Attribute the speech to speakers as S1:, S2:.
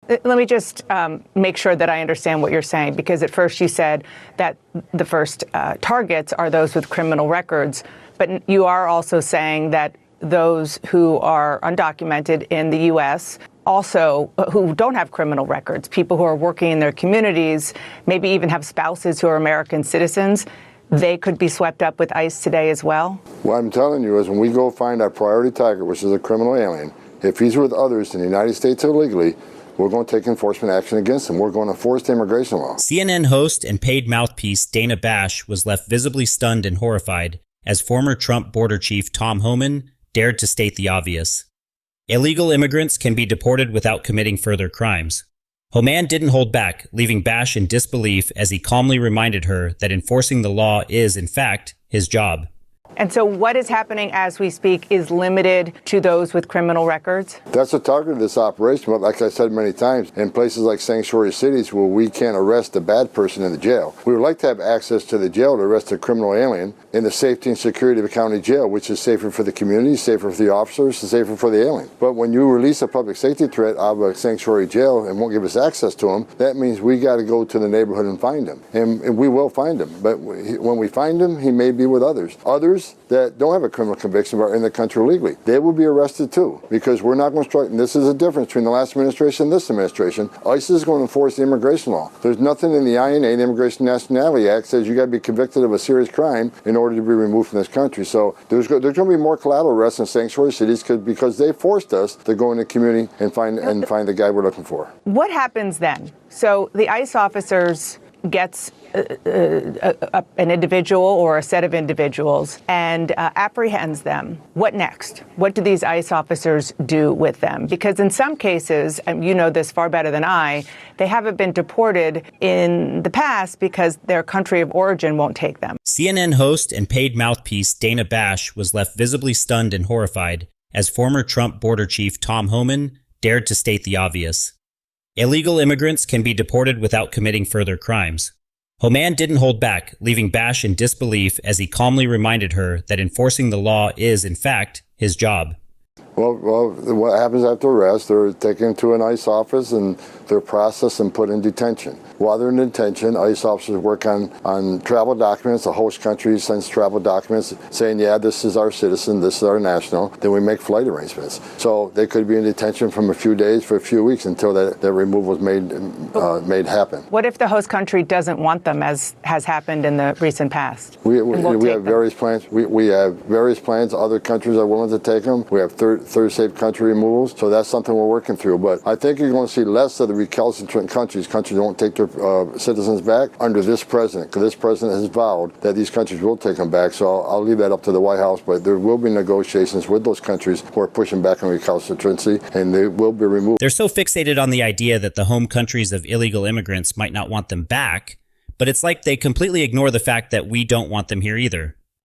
S1: Let me just make sure that I understand what you're saying, because at first you said that the first targets are those with criminal records, but you are also saying that those who are undocumented in the U.S., also who don't have criminal records, people who are working in their communities, maybe even have spouses who are American citizens, they could be swept up with ICE today as well?
S2: What I'm telling you is when we go find our priority target, which is a criminal alien, if he's with others in the United States illegally, we're going to take enforcement action against him. We're going to enforce the immigration law.
S3: CNN host and paid mouthpiece Dana Bash was left visibly stunned and horrified as former Trump border chief Tom Homan dared to state the obvious. Illegal immigrants can be deported without committing further crimes. Homan didn't hold back, leaving Bash in disbelief as he calmly reminded her that enforcing the law is, in fact, his job.
S1: And so what is happening as we speak is limited to those with criminal records?
S2: That's the target of this operation. But like I said many times, in places like sanctuary cities where we can't arrest a bad person in the jail, we would like to have access to the jail to arrest a criminal alien in the safety and security of a county jail, which is safer for the community, safer for the officers, and safer for the alien. But when you release a public safety threat out of a sanctuary jail and won't give us access to him, that means we got to go to the neighborhood and find him. And we will find him. But when we find him, he may be with others. Others that don't have a criminal conviction but are in the country illegally, they will be arrested too, because we're not going to strike. And this is the difference between the last administration and this administration. ICE is going to enforce the immigration law. There's nothing in the INA, the Immigration Nationality Act, says you got to be convicted of a serious crime in order to be removed from this country. So there's going to be more collateral arrests in sanctuary cities because they forced us to go in the community and find the guy we're looking for.
S1: What happens then? So the ICE officers gets an individual or a set of individuals and apprehends them. What next? What do these ICE officers do with them? Because in some cases, and you know this far better than I, they haven't been deported in the past because their country of origin won't take them.
S3: CNN host and paid mouthpiece Dana Bash was left visibly stunned and horrified as former Trump border chief Tom Homan dared to state the obvious. Illegal immigrants can be deported without committing further crimes. Homan didn't hold back, leaving Bash in disbelief as he calmly reminded her that enforcing the law is, in fact, his job.
S2: Well, what happens after arrest? They're taken to an ICE office and they're processed and put in detention. While they're in detention, ICE officers work on travel documents. The host country sends travel documents saying, yeah, this is our citizen, this is our national. Then we make flight arrangements. So they could be in detention from a few days for a few weeks until that removal is made happen.
S1: What if the host country doesn't want them, as has happened in the recent past?
S2: We have various plans. We have various plans. Other countries are willing to take them. We have third safe country removals. So that's something we're working through. But I think you're going to see less of the recalcitrant countries. Countries won't take their citizens back under this president, because this president has vowed that these countries will take them back. So I'll leave that up to the White House, but there will be negotiations with those countries who are pushing back on recalcitrancy, and they will be removed.
S3: They're so fixated on the idea that the home countries of illegal immigrants might not want them back, but it's like they completely ignore the fact that we don't want them here either.